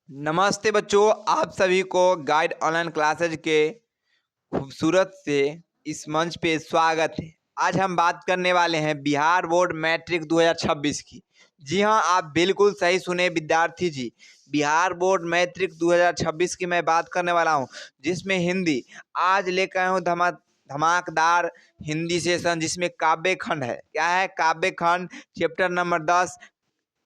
नमस्ते बच्चों, आप सभी को गाइड ऑनलाइन क्लासेज के खूबसूरत से इस मंच पे स्वागत है। आज हम बात करने वाले हैं बिहार बोर्ड मैट्रिक 2026 की। जी हाँ, आप बिल्कुल सही सुने विद्यार्थी जी। बिहार बोर्ड मैट्रिक 2026 की मैं बात करने वाला हूँ, जिसमें हिंदी आज लेकर आया हूँ धमाकेदार हिंदी सेशन, जिसमें काव्य खंड है। क्या है? काव्य खंड चैप्टर नंबर 10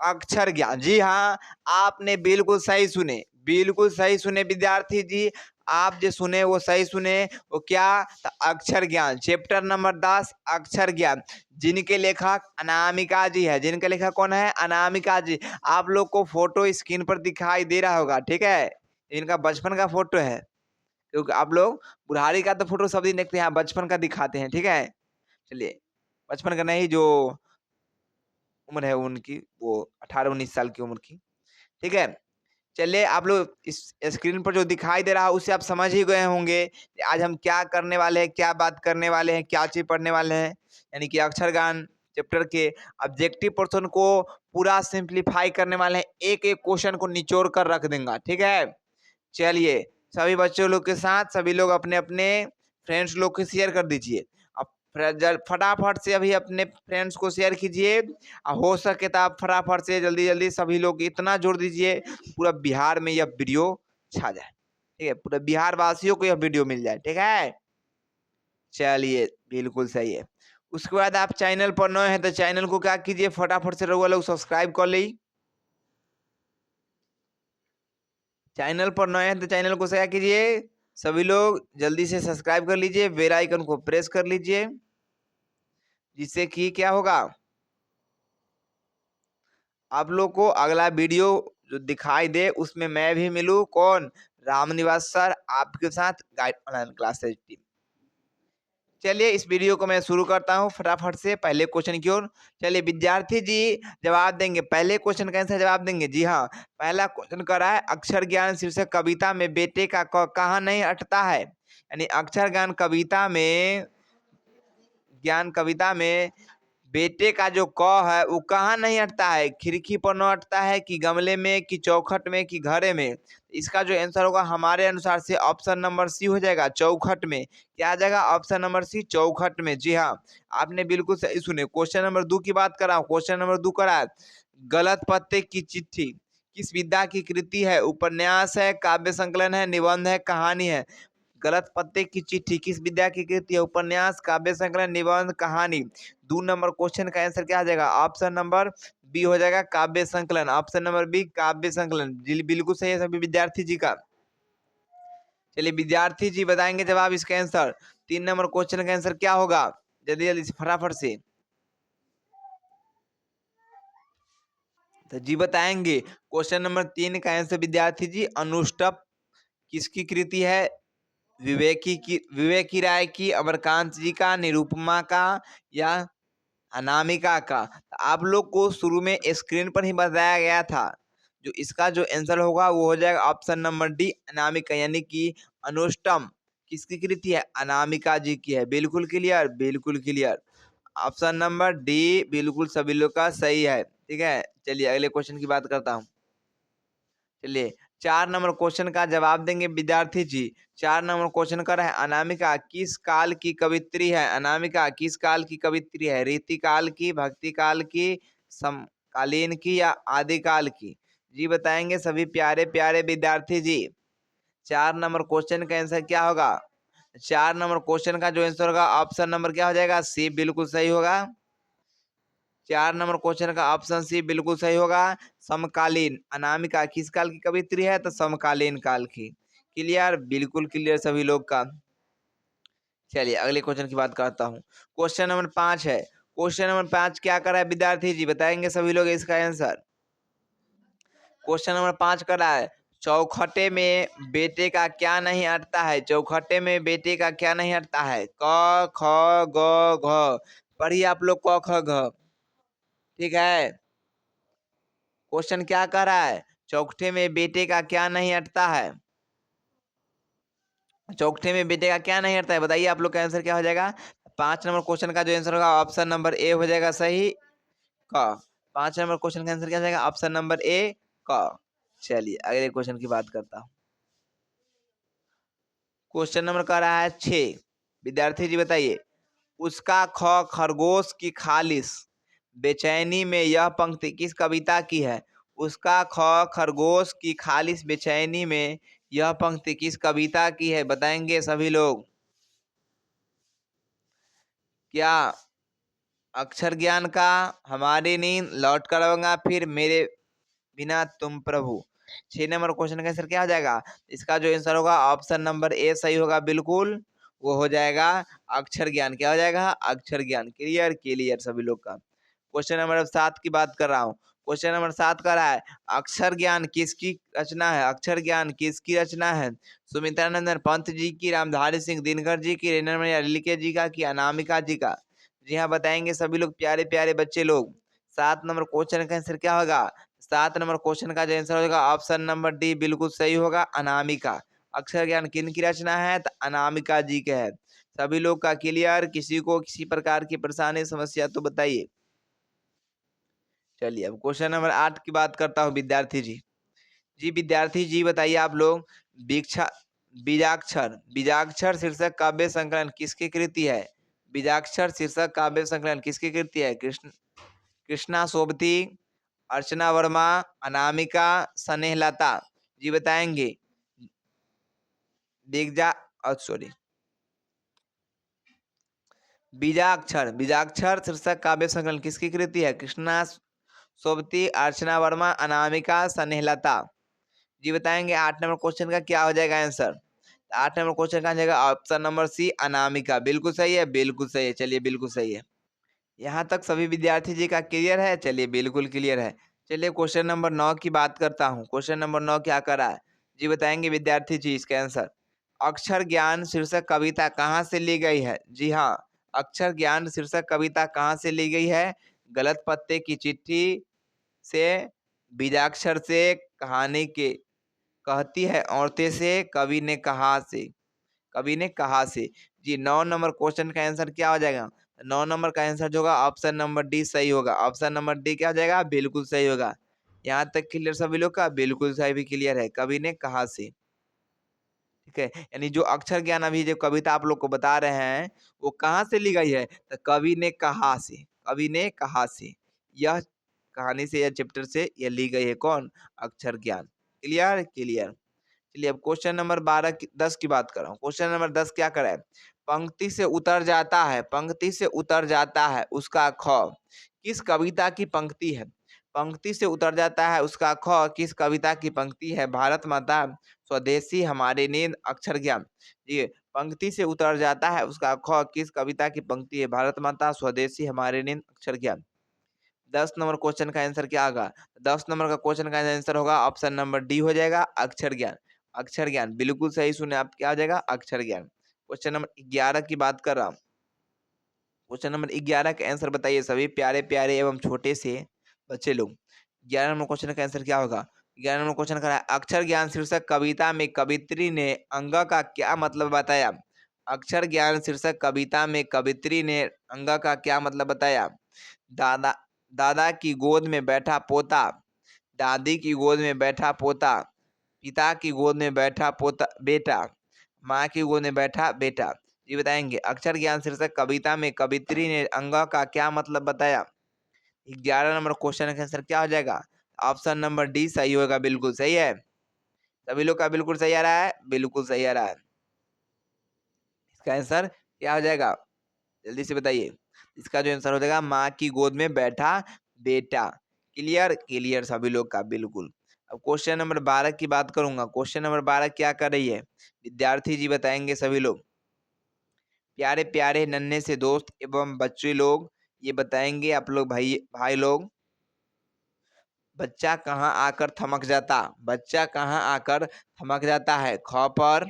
अक्षर ज्ञान। जी हाँ, आपने बिल्कुल सही सुने विद्यार्थी जी। आप जो सुने वो सही सुने। वो क्या? तो अक्षर ज्ञान चैप्टर नंबर 10 अक्षर ज्ञान, जिनके लेखक अनामिका जी है। जिनके लेखक कौन है? अनामिका जी। आप लोग को फोटो स्क्रीन पर दिखाई दे रहा होगा, ठीक है। इनका बचपन का फोटो है, क्योंकि आप लोग बुढ़ारी का तो फोटो सब दिन देखते हैं, बचपन का दिखाते हैं, ठीक है। चलिए, बचपन का नहीं, जो उम्र है उनकी, वो 18-19 साल की उम्र की, ठीक है। चलिए, आप लोग इस स्क्रीन पर जो दिखाई दे रहा है उससे आप समझ ही गए होंगे कि आज हम क्या करने वाले हैं, क्या बात करने वाले हैं, क्या चीज पढ़ने वाले हैं। यानी कि अक्षरगान चैप्टर के ऑब्जेक्टिव पोर्शन को पूरा सिंप्लीफाई करने वाले हैं। एक एक क्वेश्चन को निचोड़ कर रख देंगे, ठीक है। चलिए, सभी बच्चों लोग के साथ सभी लोग अपने अपने फ्रेंड्स लोग को शेयर कर दीजिए। अब फटाफट से अभी अपने फ्रेंड्स को शेयर कीजिए। हो सके तो आप फटाफट से जल्दी जल्दी सभी लोग इतना जोड़ दीजिए, पूरा बिहार में यह वीडियो छा जाए, ठीक है। पूरा बिहार वासियों को यह वीडियो मिल जाए, ठीक है। चलिए, बिल्कुल सही है। उसके बाद आप चैनल पर नए हैं तो चैनल को क्या कीजिए, फटाफट से रउआ लोग सब्सक्राइब कर ली। चैनल पर नए हैं तो चैनल को क्या कीजिए, सभी लोग जल्दी से सब्सक्राइब कर लीजिए, बेल आइकन को प्रेस कर लीजिए, जिससे कि क्या होगा, आप लोग को अगला वीडियो जो दिखाई दे उसमें मैं भी मिलूं। कौन? रामनिवास सर आपके साथ गाइड ऑनलाइन क्लासेज टीम। चलिए, इस वीडियो को मैं शुरू करता हूं फटाफट से पहले क्वेश्चन की ओर। चलिए विद्यार्थी जी जवाब देंगे, पहले क्वेश्चन का आंसर जवाब देंगे। जी हाँ, पहला क्वेश्चन कर रहा है अक्षर ज्ञान शीर्षक कविता में बेटे का कहाँ नहीं अटता है। यानी अक्षर ज्ञान कविता में बेटे का जो क है वो कहाँ नहीं अटता है। खिड़की पर न अटता है, कि गमले में, कि चौखट में, कि घरे में। इसका जो आंसर होगा हमारे अनुसार से ऑप्शन नंबर सी हो जाएगा, चौखट में। क्या आ जाएगा? ऑप्शन नंबर सी, चौखट में। जी हाँ, आपने बिल्कुल सही सुने। क्वेश्चन नंबर 2 की बात कर रहा हूँ। क्वेश्चन नंबर 2 करा, गलत पत्ते की चिट्ठी किस विधा की कृति है? उपन्यास है, काव्य संकलन है, निबंध है, कहानी है। गलत पत्ते की चिट्ठी किस विद्या की कृति है? उपन्यास, काव्य संकलन, निबंध, कहानी। 2 नंबर क्वेश्चन का आंसर क्या आ जाएगा? ऑप्शन नंबर बी हो जाएगा, काव्य संकलन। ऑप्शन नंबर बी, काव्य संकलन। जी बिल्कुल सही है सभी विद्यार्थी जी का। चलिए विद्यार्थी जी बताएंगे जवाब इसका आंसर। 3 नंबर क्वेश्चन का आंसर क्या होगा? जल्दी जल्दी से फटाफट से तो जी बताएंगे। क्वेश्चन नंबर 3 का आंसर विद्यार्थी जी, अनुष्टुप किसकी कृति है? विवेकी राय की, अमरकांत जी का, निरुपमा का, या अनामिका का। तो आप लोग को शुरू में स्क्रीन पर ही बताया गया था, जो इसका जो आंसर होगा वो हो जाएगा ऑप्शन नंबर डी, अनामिका। यानी कि अनुष्टुप किसकी कृति है? अनामिका जी की है। बिल्कुल क्लियर, बिल्कुल क्लियर। ऑप्शन नंबर डी बिल्कुल सभी लोग का सही है, ठीक है। चलिए अगले क्वेश्चन की बात करता हूँ। चलिए 4 नंबर क्वेश्चन का जवाब देंगे विद्यार्थी जी। 4 नंबर क्वेश्चन कर है, अनामिका किस काल की कवित्री है? अनामिका किस काल की कवित्री है? रीति काल की, भक्ति काल की, समकालीन की, या आदिकाल की? जी बताएंगे सभी प्यारे प्यारे विद्यार्थी जी। 4 नंबर क्वेश्चन का आंसर क्या होगा? 4 नंबर क्वेश्चन का जो आंसर होगा ऑप्शन नंबर क्या हो जाएगा? सी बिल्कुल सही होगा। 4 नंबर क्वेश्चन का ऑप्शन सी बिल्कुल सही होगा, समकालीन। अनामिका किस काल की कवित्री है? तो समकालीन काल की। क्लियर, बिल्कुल क्लियर सभी लोग का। चलिए अगले क्वेश्चन की बात करता हूँ। क्वेश्चन नंबर 5 है। क्वेश्चन नंबर 5 क्या कर रहा है विद्यार्थी जी? बताएंगे सभी लोग इसका आंसर। क्वेश्चन नंबर 5 कर रहा है, चौखटे में बेटे का क्या नहीं अटता है? चौखटे में बेटे का क्या नहीं अटता है? क ख ग घ। पढ़िए आप लोग क ख घ, ठीक है। क्वेश्चन क्या कह रहा है? चौखटे में बेटे का क्या नहीं अटता है? चौखटे में बेटे का क्या नहीं अटता है? बताइए आप लोग का आंसर क्या हो जाएगा? 5 नंबर क्वेश्चन का जो आंसर होगा ऑप्शन नंबर ए हो जाएगा सही, क। 5 नंबर क्वेश्चन का आंसर क्या हो जाएगा? ऑप्शन नंबर ए, क। चलिए अगले क्वेश्चन की बात करता हूँ। क्वेश्चन नंबर कह रहा है 6। विद्यार्थी जी बताइए, उसका खरगोश की खालिश बेचैनी में यह पंक्ति किस कविता की है? उसका खरगोश की खालिश बेचैनी में यह पंक्ति किस कविता की है? बताएंगे सभी लोग। क्या अक्षर ज्ञान का, हमारी नींद, लौट कर आऊंगा, फिर मेरे बिना तुम प्रभु? 6 नंबर क्वेश्चन का आंसर क्या हो जाएगा? इसका जो आंसर होगा ऑप्शन नंबर ए सही होगा बिल्कुल। वो हो जाएगा अक्षर ज्ञान। क्या हो जाएगा? अक्षर ज्ञान। क्लियर क्लियर सभी लोग का। क्वेश्चन नंबर 7 की बात कर रहा हूँ। क्वेश्चन नंबर 7 कर रहा है, अक्षर ज्ञान किसकी रचना है? अक्षर ज्ञान किसकी रचना है? सुमित्रानंदन पंत जी की, रामधारी सिंह दिनकर जी की, ऋषिकेश जी का, की अनामिका जी का? जी हाँ बताएंगे सभी लोग, प्यारे प्यारे बच्चे लोग। 7 नंबर क्वेश्चन का आंसर क्या होगा? 7 नंबर क्वेश्चन का जो आंसर होगा ऑप्शन नंबर डी बिल्कुल सही होगा, अनामिका। अक्षर ज्ञान किन की रचना है? तो अनामिका जी के है। सभी लोग का क्लियर? किसी को किसी प्रकार की परेशानी समस्या तो बताइए। चलिए अब क्वेश्चन नंबर 8 की बात करता हूँ विद्यार्थी जी। जी विद्यार्थी जी बताइए आप लोग, बीक्षा बीजाक्षर बीजाक्षर शीर्षक काव्य संकलन किसकी कृति है? बीजाक्षर शीर्षक काव्य संकलन किसकी कृति है? कृष्णा सोबती, अर्चना वर्मा, अनामिका, स्नेहलता? जी बताएंगे। बीजा सॉरी बीजाक्षर शीर्षक काव्य संकलन किसकी कृति है? कृष्णा सोबती, अर्चना वर्मा, अनामिका, स्नेहलता? जी बताएंगे। 8 नंबर क्वेश्चन का क्या हो जाएगा आंसर? 8 नंबर क्वेश्चन का आ जाएगा ऑप्शन नंबर सी, अनामिका। बिल्कुल सही है, बिल्कुल सही है। चलिए बिल्कुल सही है। यहाँ तक सभी विद्यार्थी जी का क्लियर है? चलिए बिल्कुल क्लियर है। चलिए क्वेश्चन नंबर 9 की बात करता हूँ। क्वेश्चन नंबर 9 क्या कर रहा है? जी बताएंगे विद्यार्थी जी इसका आंसर। अक्षर ज्ञान शीर्षक कविता कहाँ से ली गई है? जी हाँ, अक्षर ज्ञान शीर्षक कविता कहाँ से ली गई है? गलत पत्ते की चिट्ठी से, बीजाक्षर से, कहानी के कहती है औरतें से, कवि ने कहा से? कवि ने कहा से। जी 9 नंबर क्वेश्चन का आंसर क्या हो जाएगा? 9 नंबर का आंसर जो होगा ऑप्शन नंबर डी सही होगा। ऑप्शन नंबर डी क्या हो जाएगा? बिल्कुल सही होगा। यहाँ तक क्लियर सभी लोग का? बिल्कुल सही भी क्लियर है, कवि ने कहा से। ठीक है, यानी जो अक्षर ज्ञान अभी जो कविता आप लोग को बता रहे हैं वो कहाँ से ली गई है? तो कवि ने कहा से। कवि ने कहा से यह कहानी से या चैप्टर से यह ली गई है। कौन? अक्षर ज्ञान। Clear clear. चलिए अब क्वेश्चन नंबर 10 की बात कर रहा हूँ। क्वेश्चन नंबर 10 क्या करे? पंक्ति से उतर जाता है, पंक्ति से उतर जाता है उसका ख किस कविता की पंक्ति है? पंक्ति से उतर जाता है उसका ख किस कविता की पंक्ति है? भारत माता, स्वदेशी, हमारी नींद, अक्षर ज्ञान? ये पंक्ति से उतर जाता है उसका ख किस कविता की पंक्ति है? भारत माता, स्वदेशी, हमारी नींद, अक्षर ज्ञान? 10 नंबर क्वेश्चन का आंसर क्या होगा? 10 नंबर का क्वेश्चन का आंसर होगा ऑप्शन नंबर डी हो जाएगा, अक्षर ज्ञान। अक्षर ज्ञान बिल्कुल सही सुने आप, क्या हो जाएगा? अक्षर ज्ञान। क्वेश्चन नंबर 11 की बात कर रहा हूँ। क्वेश्चन नंबर 11 का आंसर बताइए सभी प्यारे प्यारे एवं छोटे से बच्चे लोग। 11 नंबर क्वेश्चन का आंसर क्या होगा? 11 नंबर क्वेश्चन का है, अक्षर ज्ञान शीर्षक कविता में कवित्री ने अंग का क्या मतलब बताया? अक्षर ज्ञान शीर्षक कविता में कवित्री ने अंग का क्या मतलब बताया? दादा दादा की गोद में बैठा पोता, दादी की गोद में बैठा पोता, पिता की गोद में बैठा पोता बेटा, माँ की गोद में बैठा बेटा? ये बताएंगे। अक्षर ज्ञान शीर्षक कविता में कवित्री ने अंग का क्या मतलब बताया? 11 नंबर क्वेश्चन का आंसर क्या हो जाएगा? ऑप्शन नंबर डी सही होगा, बिल्कुल सही है। सभी लोग का बिल्कुल सही आ रहा है? बिल्कुल सही आ रहा है। इसका आंसर क्या हो जाएगा? जल्दी से बताइए। इसका जो आंसर हो जाएगा माँ की गोद में बैठा बेटा। क्लियर क्लियर सभी लोग का? बिल्कुल। अब क्वेश्चन नंबर 12 की बात करूंगा। क्वेश्चन नंबर 12 क्या कर रही है? विद्यार्थी जी बताएंगे सभी लोग, प्यारे प्यारे नन्हे से दोस्त एवं बच्चे लोग ये बताएंगे आप लोग, भाई भाई लोग। बच्चा कहाँ आकर थमक जाता? बच्चा कहाँ आकर थमक जाता है? ख पर,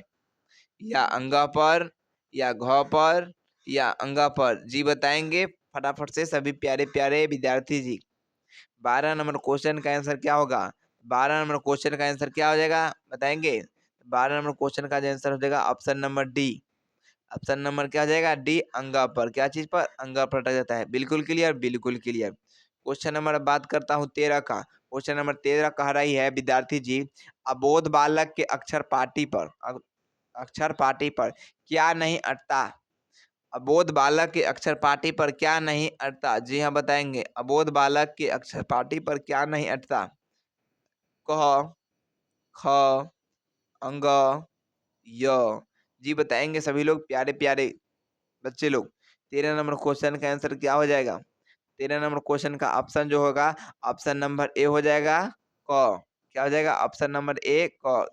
या अंगा पर, या घ पर, या अंगा पर? जी बताएंगे फटाफट से सभी प्यारे प्यारे विद्यार्थी जी। 12 नंबर क्वेश्चन का आंसर क्या होगा? 12 नंबर क्वेश्चन का आंसर क्या हो जाएगा बताएंगे? 12 नंबर क्वेश्चन का आंसर हो जाएगा option number D. Option number क्या हो जाएगा? डी, अंगा पर। क्या चीज पर? अंगा पर अटक जाता है। बिल्कुल क्लियर, बिल्कुल क्लियर। क्वेश्चन नंबर बात करता हूँ 13 का। क्वेश्चन नंबर 13 कह रही है विद्यार्थी जी, अबोध बालक के अक्षर पाटी पर क्या नहीं अटता। अबोध बालक के अक्षर पाटी पर क्या नहीं अटता। जी हाँ बताएंगे, अबोध बालक के अक्षर पाटी पर क्या नहीं अटता। क, ख, अंग, य। जी बताएंगे सभी लोग, प्यारे प्यारे बच्चे लोग। 13 नंबर क्वेश्चन का आंसर क्या हो जाएगा। 13 नंबर क्वेश्चन का ऑप्शन जो होगा, ऑप्शन नंबर ए हो जाएगा क। क्या हो जाएगा, ऑप्शन नंबर ए क।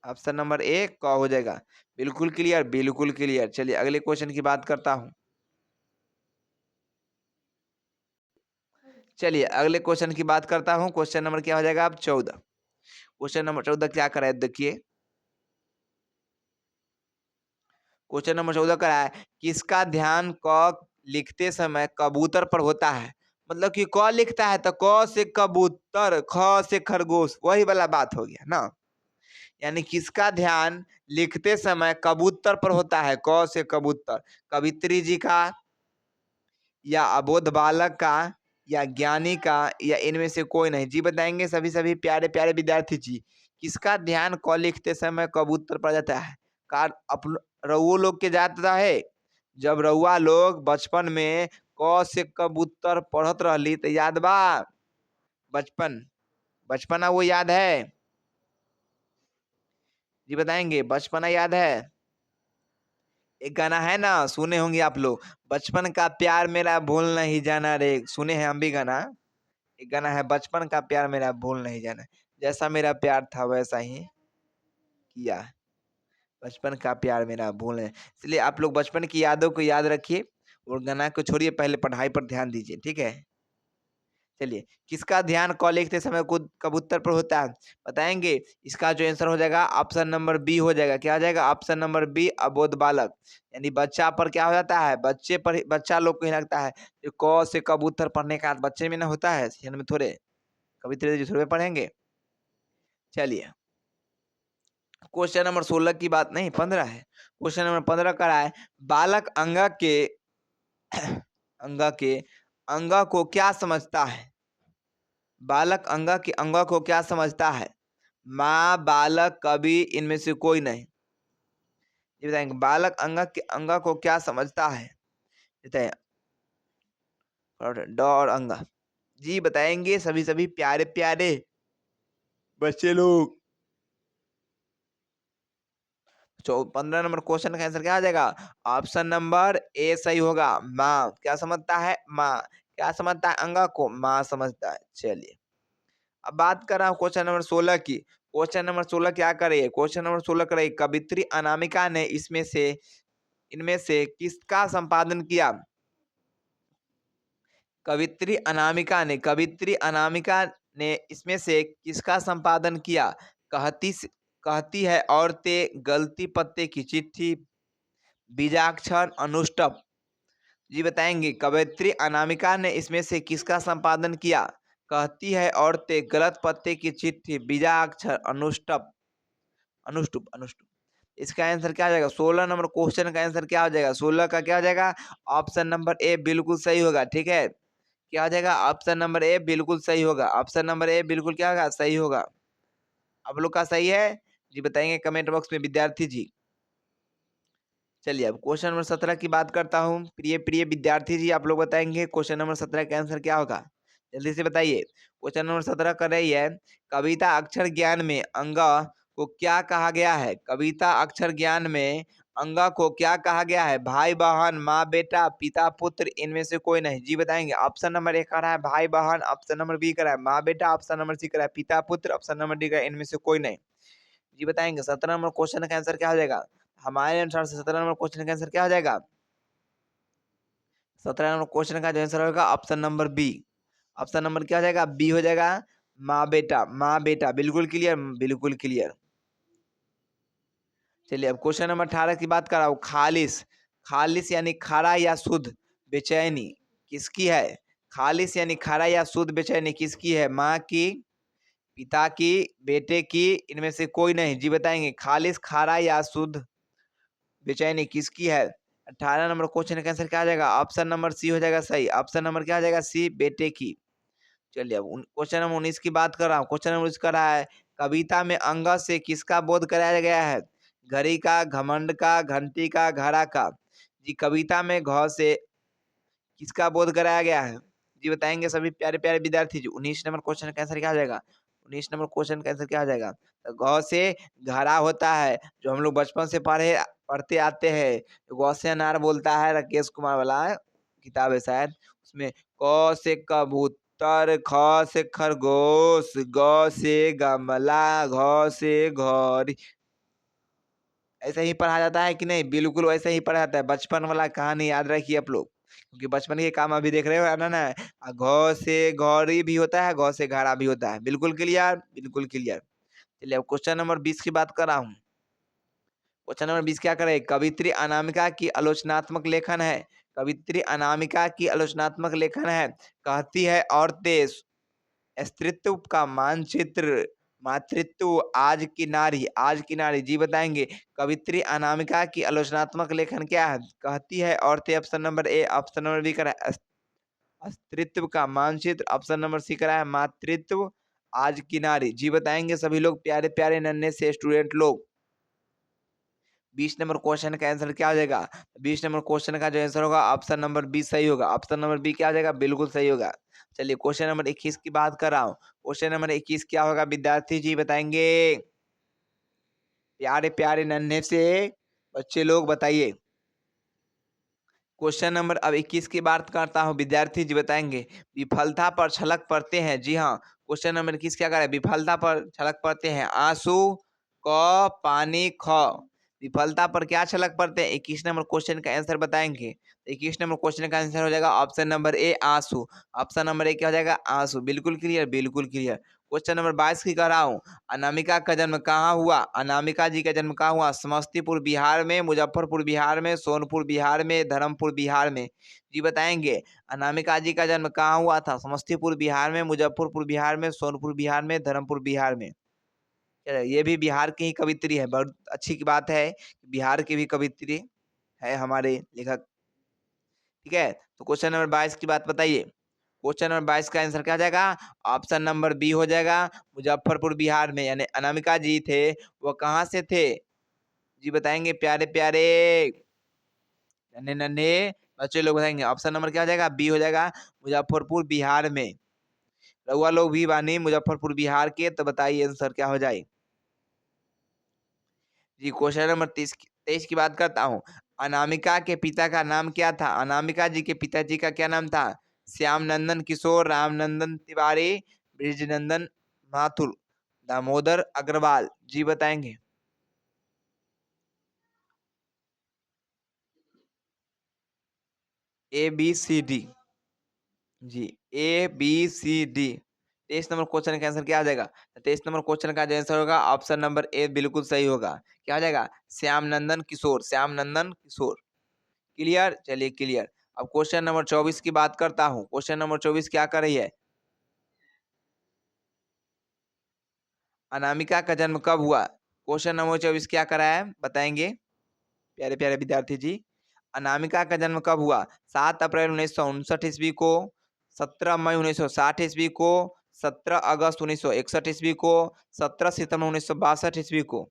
ऑप्शन नंबर ए क हो जाएगा। बिल्कुल क्लियर, बिल्कुल क्लियर। चलिए अगले क्वेश्चन की बात करता हूँ। चलिए अगले क्वेश्चन की बात करता हूँ। क्वेश्चन नंबर क्या हो जाएगा अब 14। क्वेश्चन नंबर 14 क्या कराए देखिए। क्वेश्चन नंबर 14 करा है, किसका ध्यान क लिखते समय कबूतर पर होता है। मतलब कि क लिखता है तो क से कबूतर, ख से खरगोश, वही वाला बात हो गया ना। यानी किसका ध्यान लिखते समय कबूतर पर होता है, क से कबूतर। कवित्री जी का, या अबोध बालक का, या ज्ञानी का, या इनमें से कोई नहीं। जी बताएंगे सभी सभी प्यारे प्यारे विद्यार्थी जी, किसका ध्यान क लिखते समय कबूतर पर जाता है। कार अपन रउओ लोग के जाता है। जब रउआ लोग बचपन में क से कबूतर पढ़त रहली तो याद बा। बचपन, बचपना वो याद है। जी बताएंगे, बचपना याद है। एक गाना है ना, सुने होंगे आप लोग, बचपन का प्यार मेरा भूल नहीं जाना रे। सुने हैं हम भी गाना। एक गाना है, बचपन का प्यार मेरा भूल नहीं जाना, जैसा मेरा प्यार था वैसा ही किया। बचपन का प्यार मेरा भूल नहीं, इसलिए आप लोग बचपन की यादों को याद रखिए और गाना को छोड़िए, पहले पढ़ाई पर ध्यान दीजिए, ठीक है। चलिए, किसका ध्यान क लिखते समय खुद कबूतर पर होता है, बताएंगे। इसका जो आंसर हो जाएगा ऑप्शन नंबर बी हो जाएगा। क्या हो जाएगा, ऑप्शन नंबर बी, अबोध बालक। यानी बच्चा पर क्या हो जाता है, बच्चे पर, बच्चा लोग को ही लगता है। जो क से कबूतर पढ़ने का बच्चे में ना होता है, सियान में थोड़े, कभी धीरे धीरे पढ़ेंगे। चलिए क्वेश्चन नंबर 16 की बात नहीं, 15 है। क्वेश्चन नंबर 15 करा है, बालक अंगा के अंगा के अंगा को क्या समझता है। बालक अंगा के अंगा को क्या समझता है। माँ, बालक, कवि, इनमें से कोई नहीं। ये बताएंगे, बालक अंगा के अंगा को क्या समझता है। बताइए, ड और अंगा। जी बताएंगे सभी सभी प्यारे प्यारे बच्चे लोग। 15 नंबर क्वेश्चन का आंसर क्या आ जाएगा, ऑप्शन नंबर ए सही होगा। माँ क्या समझता है, माँ क्या समझता है, अंगा को माँ समझता है। चलिए अब बात कर रहा हूँ क्वेश्चन नंबर 16 की। क्वेश्चन नंबर 16 क्या करे, क्वेश्चन नंबर 16 करे, कवित्री अनामिका ने इसमें से इनमें से किसका संपादन किया। कवित्री अनामिका ने इसमें से किसका संपादन किया। कहती है औरतें, गलती पत्ते की चिट्ठी, बीजाक्षर, अनुष्टप। जी बताएंगे, कवयित्री अनामिका ने इसमें से किसका संपादन किया। कहती है औरतें, गलत पत्ते की चिट्ठी, बीजाक्षर, अनुष्टप, अनुष्टुप, अनुष्टुप। इसका आंसर क्या हो जाएगा, 16 नंबर क्वेश्चन का आंसर क्या हो जाएगा, 16 का क्या हो जाएगा, ऑप्शन नंबर ए बिल्कुल सही होगा, ठीक है। क्या हो जाएगा, ऑप्शन नंबर ए बिल्कुल सही होगा। ऑप्शन नंबर ए बिल्कुल क्या होगा, सही होगा। आप लोग का सही है, जी बताएंगे कमेंट बॉक्स में विद्यार्थी जी। चलिए अब क्वेश्चन नंबर 17 की बात करता हूँ। प्रिय प्रिय विद्यार्थी जी, आप लोग बताएंगे क्वेश्चन नंबर 17 का आंसर क्या होगा, जल्दी से बताइए। क्वेश्चन नंबर 17 कर रही है, कविता अक्षर ज्ञान में अंगा को क्या कहा गया है। कविता अक्षर ज्ञान में अंगा को क्या कहा गया है। भाई बहन, माँ बेटा, पिता पुत्र, इनमें से कोई नहीं। जी बताएंगे, ऑप्शन नंबर ए कह रहा है भाई बहन, ऑप्शन नंबर बी कह रहा है माँ बेटा, ऑप्शन नंबर सी कह रहा है पिता पुत्र, ऑप्शन नंबर डी कह रहा है इनमें से कोई नहीं। जी बताएंगे 17 नंबर क्वेश्चन का आंसर क्या हो जाएगा। हमारे अनुसार से 17 नंबर क्वेश्चन का आंसर क्या हो जाएगा। 17 नंबर क्वेश्चन का जो आंसर होगा option number B. Option number क्या हो जाएगा, बी हो जाएगा, माँ बेटा, माँ बेटा। बिल्कुल क्लियर, बिल्कुल क्लियर। चलिए अब क्वेश्चन नंबर 18 की बात कर रहा हूँ। खालिस, खालिस यानी खरा या शुद्ध बेचैनी किसकी है। खालिस यानी खरा या शुद्ध बेचैनी किसकी है। माँ की, पिता की, बेटे की, इनमें से कोई नहीं। जी बताएंगे, खालिस, खारा या शुद्ध बेचैनी किसकी है। 18 नंबर क्वेश्चन का आंसर क्या आ जाएगा? ऑप्शन नंबर सी हो जाएगा सही। ऑप्शन नंबर क्या आ जाएगा? सी, बेटे की। चलिए अब क्वेश्चन नंबर 19 की बात कर रहा हूँ। क्वेश्चन नंबर 19 कर रहा है, कविता में अंगद से किसका बोध कराया गया है? घड़ी का, घमंड का, घंटी का, घड़ा का। जी कविता में घ से किसका बोध कराया गया है? जी बताएंगे सभी प्यारे प्यारे विद्यार्थी जी। 19 नंबर क्वेश्चन का आंसर क्या आ जाएगा? 19 नंबर क्वेश्चन का आंसर क्या आ जाएगा? तो गौ से घड़ा होता है, जो हम लोग बचपन से पढ़ते आते हैं। गौ से अनार बोलता है, राकेश कुमार वाला किताब है शायद, उसमें क से कबूतर, ख से खरगोश, ग से गमला, घ से घड़ी। ऐसा ही पढ़ा जाता है कि नहीं? बिल्कुल वैसे ही पढ़ा जाता है। बचपन वाला कहानी याद रखिए आप लोग, क्योंकि बचपन के काम अभी देख रहे हो ना। घ से घड़ी भी होता है, घ से घड़ा भी होता है। बिल्कुल क्लियर, बिल्कुल क्लियर। चलिए अब क्वेश्चन नंबर 20 की बात कर रहा हूँ। क्वेश्चन नंबर 20 क्या करे? कवित्री अनामिका की आलोचनात्मक लेखन है। कवित्री अनामिका की आलोचनात्मक लेखन है। कहती है औरतें अस्तित्व का मानचित्र, मातृत्व, आज की नारी। जी बताएंगे कवित्री अनामिका की आलोचनात्मक लेखन क्या है? कहती है औरतें, option number A. Option number B करा है अस्तित्व का मानचित्र। ऑप्शन नंबर सी करा है मातृत्व, आज की नारी। जी बताएंगे सभी लोग प्यारे प्यारे नन्हे से स्टूडेंट लोग। 20 नंबर क्वेश्चन का आंसर क्या हो जाएगा? 20 नंबर क्वेश्चन का जो आंसर होगा ऑप्शन नंबर बी सही होगा। ऑप्शन नंबर बी क्या आ जाएगा? बिल्कुल सही होगा। चलिए क्वेश्चन नंबर 21 की बात कर रहा हूँ। क्वेश्चन नंबर 21 क्या होगा विद्यार्थी जी बताएंगे? प्यारे प्यारे नन्हे से बच्चे लोग बताइए। क्वेश्चन नंबर अब 21 की बात करता हूँ विद्यार्थी जी बताएंगे। विफलता पर छलक पड़ते हैं। जी हाँ, क्वेश्चन नंबर 21 क्या कर रहा है? विफलता पर छलक पड़ते हैं। आंसू, क, पानी, ख। विफलता पर क्या छलक पड़ते हैं? 21 नंबर क्वेश्चन का आंसर बताएंगे। 21 नंबर क्वेश्चन का आंसर हो जाएगा ऑप्शन नंबर ए, आंसू। ऑप्शन नंबर ए क्या हो जाएगा? आंसू। बिल्कुल क्लियर, बिल्कुल क्लियर। क्वेश्चन नंबर 22 की कह रहा हूँ। अनामिका का जन्म कहाँ हुआ? अनामिका जी का जन्म कहाँ हुआ? समस्तीपुर बिहार में, मुजफ्फरपुर बिहार में, सोनपुर बिहार में, धर्मपुर बिहार में। जी बताएंगे अनामिका जी का जन्म कहाँ हुआ था? समस्तीपुर बिहार में, मुजफ्फरपुर बिहार में, सोनपुर बिहार में, धर्मपुर बिहार में। चलो, ये भी बिहार की ही कवित्री है। बहुत अच्छी की बात है, बिहार की भी कवित्री है हमारे लेखक। ठीक है, तो क्वेश्चन नंबर 22 की बात बताइए। क्वेश्चन नंबर 22 का आंसर क्या आ जाएगा? ऑप्शन नंबर बी हो जाएगा, मुजफ्फरपुर बिहार में। यानी अनामिका जी थे, वो कहाँ से थे? जी बताएंगे प्यारे प्यारे नन्हे नन्हे बच्चे लोग बताएंगे। ऑप्शन नंबर क्या हो जाएगा? बी हो जाएगा, मुजफ्फरपुर बिहार में। रउआ लोग भी बानी मुजफ्फरपुर बिहार के, तो बताइए आंसर क्या हो जाए। जी क्वेश्चन नंबर 23 की बात करता हूँ। अनामिका के पिता का नाम क्या था? अनामिका जी के पिताजी का क्या नाम था? श्याम नंदन किशोर, रामनंदन तिवारी, ब्रिजनंदन माथुर, दामोदर अग्रवाल। जी बताएंगे। A B C D. जी, A B C D. 23 number question का आंसर क्या आ जाएगा? 23 नंबर क्वेश्चन का जो आंसर होगा ऑप्शन नंबर ए बिल्कुल सही होगा। क्या आ जाएगा? श्याम नंदन किशोर, श्याम नंदन किशोर। क्लियर, चलिए क्लियर। अब क्वेश्चन नंबर 24 की बात करता हूँ। क्वेश्चन नंबर 24 क्या कर रही है? अनामिका का जन्म कब हुआ? क्वेश्चन नंबर 24 क्या करा है बताएंगे प्यारे प्यारे विद्यार्थी जी। अनामिका का जन्म कब हुआ? 7 अप्रैल 1959 ईस्वी को, 17 मई 1960 ईस्वी को, 17 अगस्त 1961 ईस्वी को, 17 सितंबर 1962 ईस्वी को।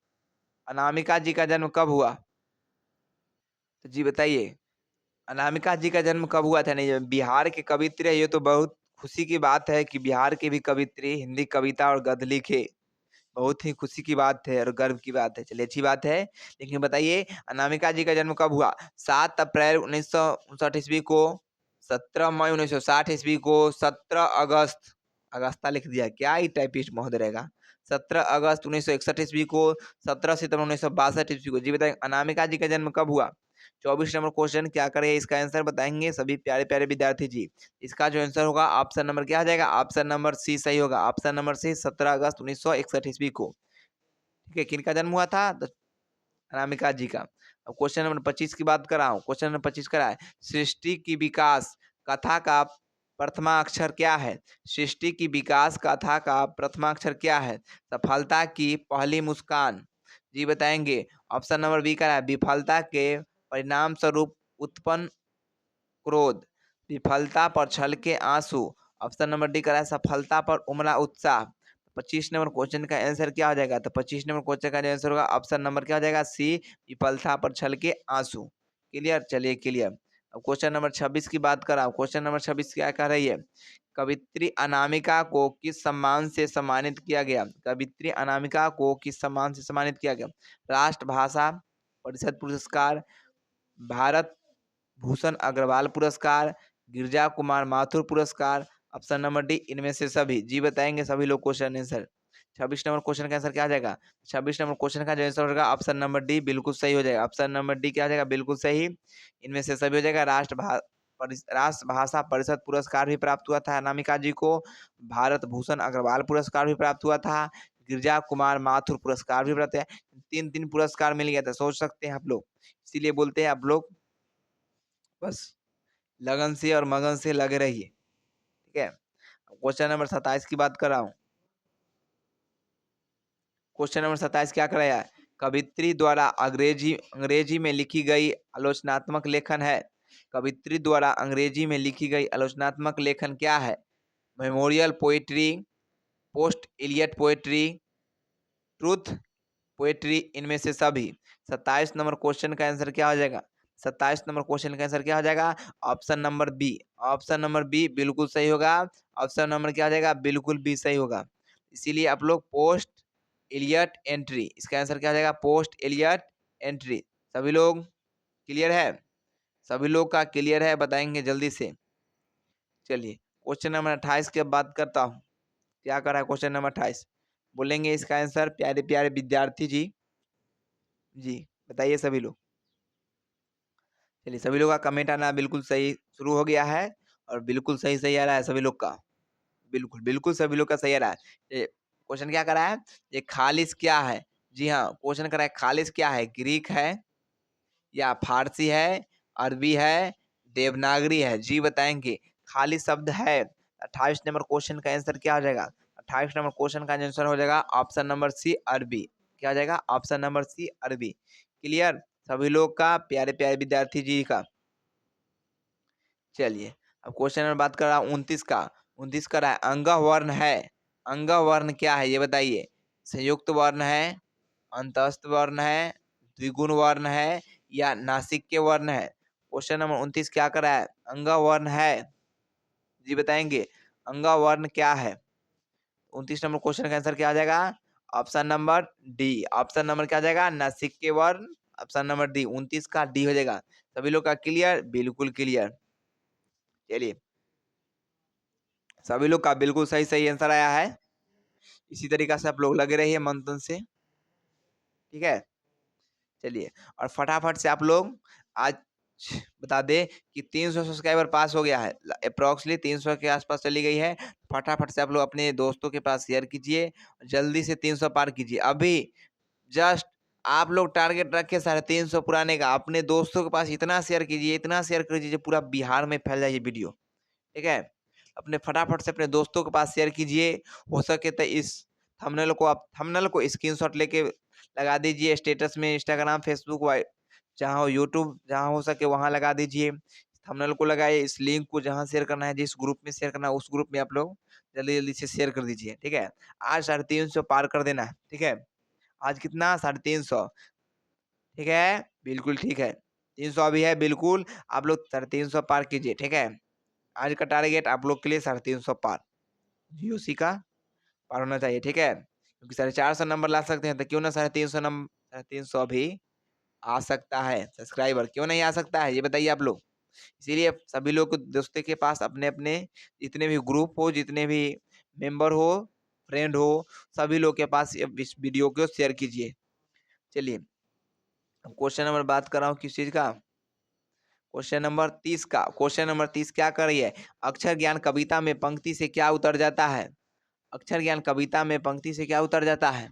अनामिका जी का जन्म कब हुआ? तो जी बताइए, अनामिका जी का जन्म कब हुआ था? नहीं, ये बिहार के कवित्री है, ये तो बहुत खुशी की बात है कि बिहार के भी कवित्री हिंदी कविता और गद्य लिखे। बहुत ही खुशी की बात है और गर्व की बात है। चलिए अच्छी बात है, लेकिन बताइए अनामिका जी का जन्म कब हुआ? 7 अप्रैल 1959 ईस्वी को, 17 मई 1960 ईस्वी को, 17 अगस्त, अगस्ता लिख दिया क्या ही टाइपिस्ट महोदय रहेगा, 17 अगस्त 1961 ईस्वी को, 17 सितंबर 1962 ईस्वी को। जी बताएं अनामिका जी का जन्म कब हुआ? 24 नंबर क्वेश्चन क्या करे इसका आंसर बताएंगे सभी प्यारे प्यारे विद्यार्थी जी। इसका जो आंसर होगा ऑप्शन नंबर क्या आ जाएगा? ऑप्शन नंबर सी सही होगा। ऑप्शन नंबर सी, 17 अगस्त 1961 ईस्वी को। ठीक है, किनका जन्म हुआ था? अनामिका जी का। अब क्वेश्चन नंबर 25 की बात कर रहा हूँ। क्वेश्चन नंबर 25 करा है, सृष्टि की विकास कथा का प्रथमाक्षर क्या है? सृष्टि की विकास कथा का प्रथमाक्षर क्या है? सफलता की पहली मुस्कान। जी बताएंगे। ऑप्शन नंबर बी करा है, विफलता के परिणाम स्वरूप उत्पन्न क्रोध, विफलता पर छलके आंसू। ऑप्शन नंबर डी करा है सफलता पर उमड़ा उत्साह। 25 नंबर क्वेश्चन का आंसर क्या हो जाएगा? तो 25 नंबर क्वेश्चन का जो आंसर होगा ऑप्शन नंबर क्या हो जाएगा? सी, विफलता पर छलके आंसू। क्लियर? चलिए क्लियर। अब क्वेश्चन नंबर 26 की बात करा। क्वेश्चन नंबर 26 क्या कह रही है? कवित्री अनामिका को किस सम्मान से सम्मानित किया गया? कवित्री अनामिका को किस सम्मान से सम्मानित किया गया? राष्ट्रभाषा परिषद पुरस्कार, भारत भूषण अग्रवाल पुरस्कार, गिरजा कुमार माथुर पुरस्कार। ऑप्शन नंबर डी इनमें से सभी। जी बताएंगे सभी लोग क्वेश्चन आंसर। 26 नंबर क्वेश्चन का आंसर क्या आ जाएगा? 26 नंबर क्वेश्चन का जो आंसर होगा ऑप्शन नंबर डी बिल्कुल सही हो जाएगा। ऑप्शन नंबर डी क्या आ जाएगा? बिल्कुल सही, इनमें से सभी हो जाएगा। राष्ट्रभाषा परिषद पुरस्कार भी प्राप्त हुआ था अनामिका जी को, भारत भूषण अग्रवाल पुरस्कार भी प्राप्त हुआ था, गिरजा कुमार माथुर पुरस्कार भी प्राप्त है। तीन तीन पुरस्कार मिल गया था, सोच सकते हैं आप लोग। इसीलिए बोलते हैं आप लोग बस लगन से और मगन से लगे रहिए। ठीक है, क्वेश्चन नंबर 27 की बात कर रहा हूँ। क्वेश्चन नंबर 27 क्या कराया है? कवित्री द्वारा अंग्रेजी में लिखी गई आलोचनात्मक लेखन है। कवित्री द्वारा अंग्रेजी में लिखी गई आलोचनात्मक लेखन क्या है? Memorial poetry, post Eliot poetry, truth poetry, इनमें से सभी। 27 नंबर क्वेश्चन का आंसर क्या हो जाएगा? 27 नंबर क्वेश्चन का आंसर क्या हो जाएगा? Option number B. Option number B बिल्कुल सही होगा। ऑप्शन नंबर क्या हो जाएगा? बिल्कुल बी सही होगा। इसीलिए आप लोग पोस्ट इलियट एंट्री, इसका आंसर क्या हो जाएगा? Post Eliot entry. सभी लोग क्लियर है? सभी लोग का क्लियर है? बताएंगे जल्दी से। चलिए क्वेश्चन नंबर 28 की अब बात करता हूँ। क्या कर रहा है क्वेश्चन नंबर 28? बोलेंगे इसका आंसर प्यारे प्यारे विद्यार्थी जी। जी बताइए सभी लोग। चलिए सभी लोग का कमेंट आना बिल्कुल सही शुरू हो गया है और बिल्कुल सही सही आ रहा है सभी लोग का। बिल्कुल बिल्कुल सभी लोग का सही आ रहा है। ये क्वेश्चन क्या करा है? ये खालिस क्या है? जी हाँ, क्वेश्चन करा है खालिस क्या है? ग्रीक है या फारसी है, अरबी है, देवनागरी है? जी बताएंगे। खालिस शब्द है। 28 नंबर क्वेश्चन का आंसर क्या हो जाएगा? 28 नंबर क्वेश्चन का आंसर हो जाएगा ऑप्शन नंबर सी, अरबी। क्या हो जाएगा? ऑप्शन नंबर सी, अरबी। क्लियर सभी लोग का, प्यारे प्यारे विद्यार्थी जी का। चलिए अब क्वेश्चन नंबर बात कर रहा हूँ 29 का। 29 का रहा है अंगह वर्ण है। अंगह वर्ण क्या है ये बताइए? संयुक्त वर्ण है, अंतस्थ वर्ण है, द्विगुण वर्ण है या नासिक वर्ण है? क्वेश्चन नंबर 29 क्या कर रहा है? अंगह वर्ण है। जी बताएंगे अंगह वर्ण क्या है? 29 नंबर क्वेश्चन का आंसर क्या आ जाएगा? Option number D. Option number क्या आ जाएगा? नासिक वर्ण। ऑप्शन नंबर डी 29 का डी हो जाएगा। सभी लोग का क्लियर? बिल्कुल क्लियर। चलिए सभी लोग का बिल्कुल सही सही आंसर आया है। इसी तरीका से आप लोग लगे रहिए मंथन से। ठीक है, चलिए और फटाफट से आप लोग आज बता दे कि 300 सब्सक्राइबर पास हो गया है। अप्रोक्सीमेटली 300 के आसपास चली गई है। फटाफट से आप लोग अपने दोस्तों के पास शेयर कीजिए, जल्दी से 300 पार कीजिए। अभी जस्ट आप लोग टारगेट रखे 350 पुराने का। अपने दोस्तों के पास इतना शेयर कीजिए, इतना शेयर कर दीजिए पूरा बिहार में फैल जाए ये वीडियो। ठीक है, अपने फटाफट से अपने दोस्तों के पास शेयर कीजिए। हो सके तो इस थंबनेल को स्क्रीनशॉट लेके लगा दीजिए स्टेटस में, इंस्टाग्राम, फेसबुक, जहाँ हो यूट्यूब, जहाँ हो सके वहाँ लगा दीजिए। थंबनेल को लगाए, इस लिंक को जहाँ शेयर करना है, जिस ग्रुप में शेयर करना है उस ग्रुप में आप लोग जल्दी जल्दी से शेयर कर दीजिए। ठीक है, आज 350 पार कर देना है। ठीक है, आज कितना? 350। ठीक है, बिल्कुल ठीक है। 300 अभी है, बिल्कुल आप लोग 350 पार कीजिए। ठीक है, आज का टारगेट आप लोग के लिए 350 पार, जीओसी का पार होना चाहिए। ठीक है, क्योंकि 450 नंबर ला सकते हैं तो क्यों ना 350 नंबर, 350 भी आ सकता है सब्सक्राइबर, क्यों नहीं आ सकता है ये बताइए आप लोग। इसीलिए सभी लोग को दोस्तों के पास अपने अपने जितने भी ग्रुप हो, जितने भी मेंबर हो, फ्रेंड हो, सभी लोग के पास इस वीडियो को शेयर कीजिए। चलिए अब क्वेश्चन नंबर बात कर रहा हूँ किस चीज का? क्वेश्चन नंबर 30 का। क्वेश्चन नंबर 30 क्या कर रही है? अक्षर ज्ञान कविता में पंक्ति से क्या उतर जाता है? अक्षर ज्ञान कविता में पंक्ति से क्या उतर जाता है?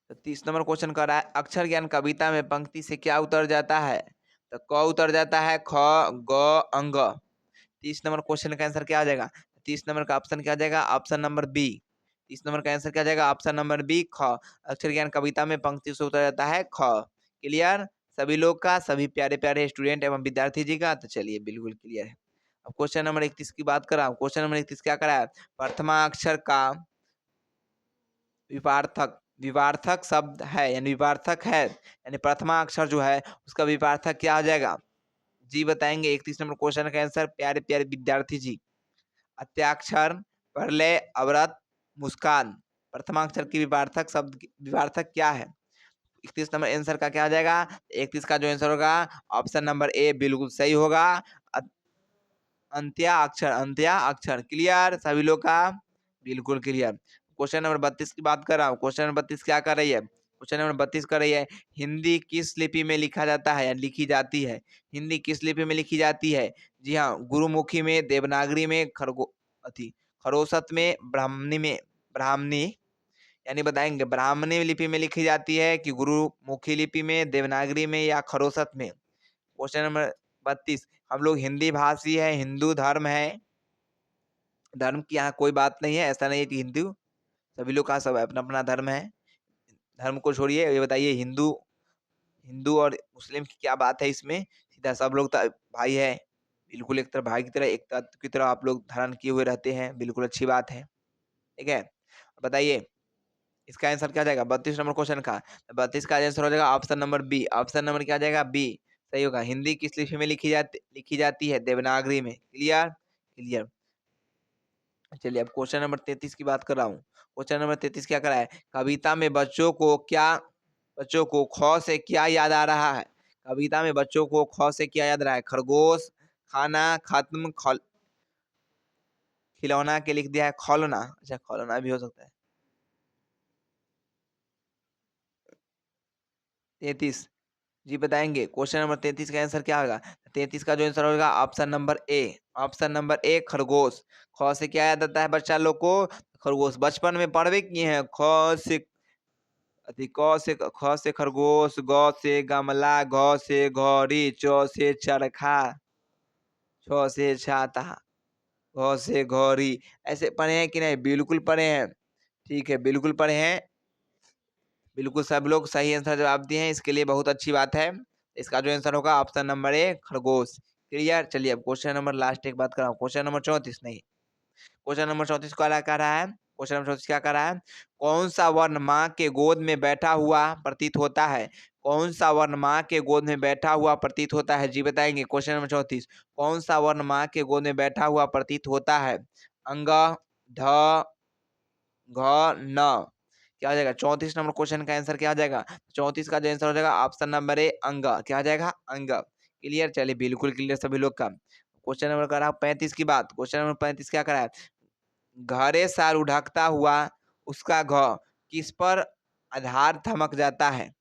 तो 30 नंबर क्वेश्चन कर रहा है अक्षर ज्ञान कविता में पंक्ति से क्या उतर जाता है? तो क उतर जाता है, ख, ग, अंग। 30 नंबर क्वेश्चन का आंसर क्या आ जाएगा? 30 नंबर का ऑप्शन क्या आ जाएगा? Option number B. 30 नंबर का आंसर क्या आ जाएगा? ऑप्शन नंबर बी, ख। अक्षर ज्ञान कविता में पंक्ति से उतर जाता है ख। क्लियर सभी लोग का, सभी प्यारे प्यारे स्टूडेंट एवं विद्यार्थी जी का। तो चलिए बिल्कुल क्लियर है। अब क्वेश्चन नंबर 31 की बात कर रहा हूँ। क्वेश्चन नंबर 31 क्या करा है? प्रथमा अक्षर का विपार्थक, विपार्थक शब्द है यानी विपार्थक है यानी प्रथमा अक्षर जो है उसका विपार्थक क्या आ जाएगा जी? बताएंगे 31 नंबर क्वेश्चन का आंसर प्यारे प्यारे विद्यार्थी जी। अत्याक्षर, प्रलय, अवरत, मुस्कान। प्रथमाक्षर की विपार्थक शब्द विपार्थक क्या है? 31 नंबर आंसर का क्या आ जाएगा? 31 का जो आंसर होगा ऑप्शन नंबर ए बिल्कुल सही होगा। अंत्या अक्षर, अंत्या अक्षर। क्लियर सभी लोग का? बिल्कुल क्लियर। क्वेश्चन नंबर 32 की बात कर रहा हूँ। क्वेश्चन नंबर 32 क्या कर रही है? क्वेश्चन नंबर 32 कर रही है हिंदी किस लिपि में लिखा जाता है या लिखी जाती है? हिंदी किस लिपि में लिखी जाती है? जी हाँ, गुरुमुखी में, देवनागरी में, खरोसत में, ब्राह्मणी में। ब्राह्मणी यानी बताएंगे ब्राह्मणी लिपि में लिखी जाती है कि गुरुमुखी लिपि में, देवनागरी में या खरोसत में? Question number 32। हम लोग हिंदी भाषी है, हिंदू धर्म है, धर्म की यहाँ कोई बात नहीं है। ऐसा नहीं है कि हिंदू, सभी लोग का सब अपना अपना धर्म है। धर्म को छोड़िए, ये बताइए हिंदू, हिंदू और मुस्लिम की क्या बात है इसमें? सीधा सब लोग तो भाई है। बिल्कुल एक तरह भाई की तरह, एक तत्व की तरह आप लोग धारण किए हुए रहते हैं। बिल्कुल अच्छी बात है। ठीक है, बताइए इसका आंसर क्या जाएगा 32 नंबर क्वेश्चन का? 32 का आंसर हो जाएगा option number B. Option number क्या जाएगा? बी सही होगा। हिंदी किस लिपि में लिखी जाती है? देवनागरी में। Clear clear. चलिए अब क्वेश्चन नंबर 33 की बात कर रहा हूँ। क्वेश्चन नंबर 33 क्या करा है? कविता में बच्चों को ख से क्या याद आ रहा है? कविता में बच्चों को ख से क्या याद आ रहा है? खरगोश, खाना, खत्म, खिलौना के लिख दिया है खौलना। अच्छा खौलना भी हो सकता है। 33 जी बताएंगे क्वेश्चन नंबर 33 का आंसर क्या होगा? 33 का जो आंसर होगा option number A. Option number ए खरगोश। ख से क्या याद आता है बच्चा लोग को? खरगोश। बचपन में पढ़वे किए हैं ख से ख से खरगोश, ग से गमला, घ से घड़ी, च से चरखा, छ से छाता, घ से घड़ी। ऐसे पढ़े हैं कि नहीं? बिल्कुल पढ़े हैं। ठीक है बिल्कुल पढ़े हैं। बिल्कुल सब लोग सही आंसर जवाब दिए हैं, इसके लिए बहुत अच्छी बात है। इसका जो आंसर होगा ऑप्शन नंबर ए खरगोश। क्लियर। चलिए अब क्वेश्चन नंबर लास्ट एक बात कर रहा हूँ। क्वेश्चन नंबर 34 नहीं, क्वेश्चन नंबर 34 क्या कह रहा है? क्वेश्चन नंबर 34 क्या कह रहा है? कौन सा वर्ण माँ के गोद में बैठा हुआ प्रतीत होता है? कौन सा वर्ण माँ के गोद में बैठा हुआ प्रतीत होता है? जी बताएंगे क्वेश्चन नंबर 34। कौन सा वर्ण माँ के गोद में बैठा हुआ प्रतीत होता है? अंग, ध, घ, न। क्या हो जाएगा 34 नंबर क्वेश्चन का आंसर? क्या आ जाएगा 34 का जो आंसर हो जाएगा ऑप्शन नंबर ए अंग। क्या आ जाएगा? अंग। क्लियर। चलिए बिल्कुल क्लियर सभी लोग का। क्वेश्चन नंबर करा 35 की बात। क्वेश्चन नंबर 35 क्या करा है? घरे सार उढ़कता हुआ उसका घ किस पर आधार थमक जाता है?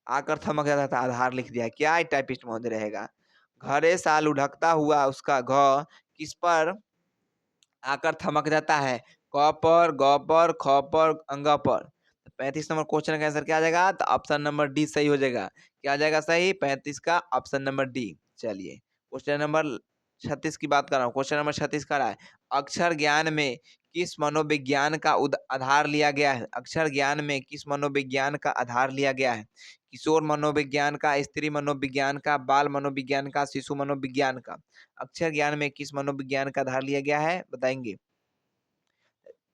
आकर थमक जाता था, आधार लिख दिया। क्या टाइपिस्ट महोदय रहेगा? घरे साल उढ़कता हुआ उसका घ किस पर आकर थमक जाता है? क पर, ग पर, ख पर, अंग पर। 35 नंबर क्वेश्चन का आंसर क्या आ जाएगा? तो ऑप्शन नंबर डी सही हो जाएगा। क्या आ जाएगा सही? 35 का ऑप्शन नंबर डी। चलिए क्वेश्चन नंबर 36 की बात कर रहा हूँ। क्वेश्चन नंबर 36 कर रहा है अक्षर ज्ञान में किस मनोविज्ञान का आधार लिया गया है? अक्षर ज्ञान में किस मनोविज्ञान का आधार लिया गया है? किशोर मनोविज्ञान का, स्त्री मनोविज्ञान का, बाल मनोविज्ञान का, शिशु मनोविज्ञान का? अक्षर ज्ञान में किस मनोविज्ञान का आधार लिया गया है बताएंगे?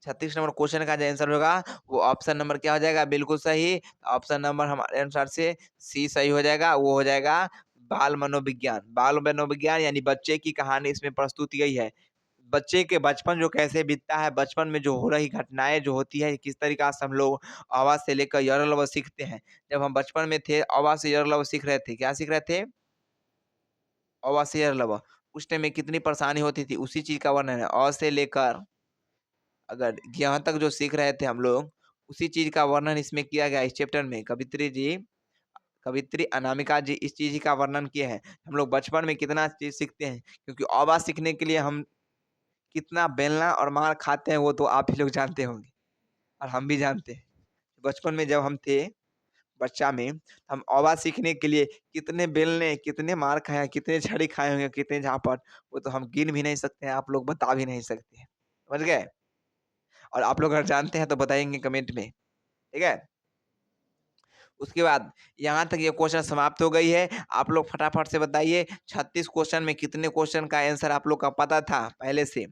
36 नंबर क्वेश्चन का जो आंसर होगा वो ऑप्शन नंबर क्या हो जाएगा? बिल्कुल सही। ऑप्शन नंबर हमारे अनुसार से सी सही हो जाएगा। वो हो जाएगा बाल मनोविज्ञान। बाल मनोविज्ञान यानी बच्चे की कहानी इसमें प्रस्तुत की गई है। बच्चे के बचपन जो कैसे बीतता है, बचपन में जो हो रही घटनाएं जो होती है, किस तरीका से हम लोग आवाज से लेकर यर लव सीखते हैं। जब हम बचपन में थे आवाज से यर लव सीख रहे थे। क्या सीख रहे थे? आवाज से यर लव। उस टाइम में कितनी परेशानी होती थी उसी चीज का वर्णन है। अ से लेकर अगर यहाँ तक जो सीख रहे थे हम लोग उसी चीज का वर्णन इसमें किया गया इस चैप्टर में। कवित्री अनामिका जी इस चीज का वर्णन किए हैं। हम लोग बचपन में कितना चीज सीखते हैं, क्योंकि आवाज सीखने के लिए हम कितना बेलना और मार खाते हैं वो तो आप ही लोग जानते होंगे और हम भी जानते हैं। बचपन में जब हम थे बच्चा में, हम आवाज सीखने के लिए कितने बेलने, कितने मार खाए हैं, कितने छड़ी खाए होंगे, कितने झापट, वो तो हम गिन भी नहीं सकते हैं, आप लोग बता भी नहीं सकते हैं। समझ गए? और आप लोग अगर जानते हैं तो बताएंगे कमेंट में। ठीक है। उसके बाद यहाँ तक ये क्वेश्चन समाप्त हो गई है। आप लोग फटाफट से बताइए 36 क्वेश्चन में कितने क्वेश्चन का आंसर आप लोग का पता था पहले से?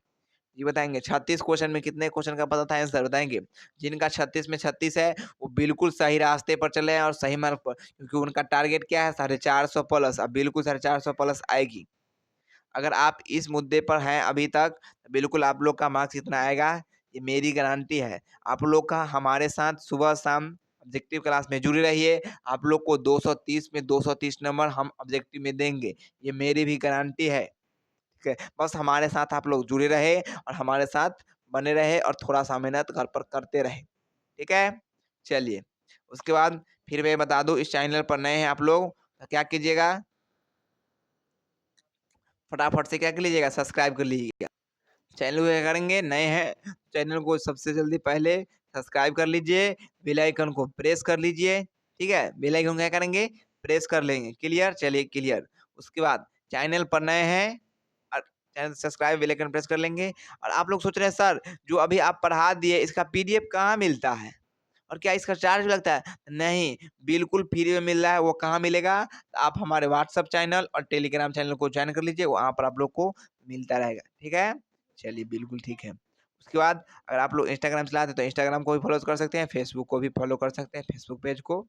जी बताएँगे 36 क्वेश्चन में कितने क्वेश्चन का पता था आंसर बताएँगे? जिनका 36 में 36 है, वो बिल्कुल सही रास्ते पर चले हैं और सही मार्ग पर, क्योंकि उनका टारगेट क्या है 450 प्लस, अब बिल्कुल 450 प्लस आएगी। अगर आप इस मुद्दे पर हैं अभी तक, तो बिल्कुल आप लोग का मार्क्स इतना आएगा, ये मेरी गारंटी है। आप लोग का हमारे साथ सुबह-शाम ऑब्जेक्टिव क्लास में जुड़े रहिए, आप लोग को 230 में 230 नंबर हम ऑब्जेक्टिव में देंगे, ये मेरी भी गारंटी है। ठीक है? बस हमारे साथ आप लोग जुड़े रहे और हमारे साथ बने रहे और थोड़ा-सा मेहनत घर पर करते रहें। ठीक है? चलिए, उसके बाद फिर मैं बता दूँ इस चैनल पर नए हैं आप लोग, तो क्या कीजिएगा, फटाफट से क्या कर लीजिएगा, सब्सक्राइब कर लीजिएगा। चैनल को क्या करेंगे, नए हैं, चैनल को सबसे जल्दी पहले सब्सक्राइब कर लीजिए, बेल आइकन को प्रेस कर लीजिए, ठीक है? बेल आइकन क्या करेंगे, प्रेस कर लेंगे, क्लियर? चलिए क्लियर। उसके बाद चैनल पर नए हैं और channel subscribe bell icon press कर लेंगे और आप लोग सोच रहे हैं सर जो अभी आप पढ़ा दिए इसका पीडीएफ कहाँ मिलता है? और क्या इसका चार्ज भी लगता है? नहीं, बिल्कुल फ्री में मिल रहा है, वो कहाँ मिलेगा? आप हमारे व्हाट्सएप चैनल और टेलीग्राम चैनल को जॉइन कर लीजिए, वहाँ पर आप लोग को मिलता रहेगा, ठीक है? चलिए बिल्कुल ठीक है। उसके बाद अगर आप लोग इंस्टाग्राम चलाते हैं तो इंस्टाग्राम को भी फॉलो कर सकते हैं, फेसबुक को भी फॉलो कर सकते हैं, फेसबुक पेज को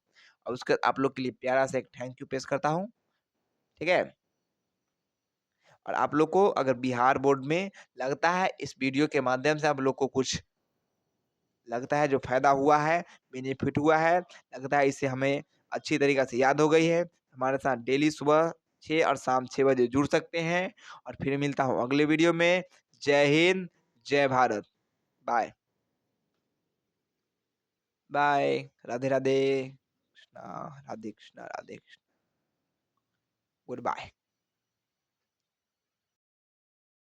और उसके आप लोग के लिए प्यारा सा एक थैंक यू पेश करता हूँ, ठीक है? और आप लोग को अगर बिहार बोर्ड में लगता है इस वीडियो के माध्यम से आप लोग को कुछ लगता है जो फ़ायदा हुआ है, बेनिफिट हुआ है, लगता है इससे हमें अच्छी तरीक़े से याद हो गई है। हमारे साथ डेली सुबह 6 और शाम 6 बजे जुड़ सकते हैं और फिर मिलता हूँ अगले वीडियो में। जय हिंद, जय Bharat. Bye. Bye. Radhe, Radhe. Krishna, Radhe Krishna, Radhe Krishna. Good bye.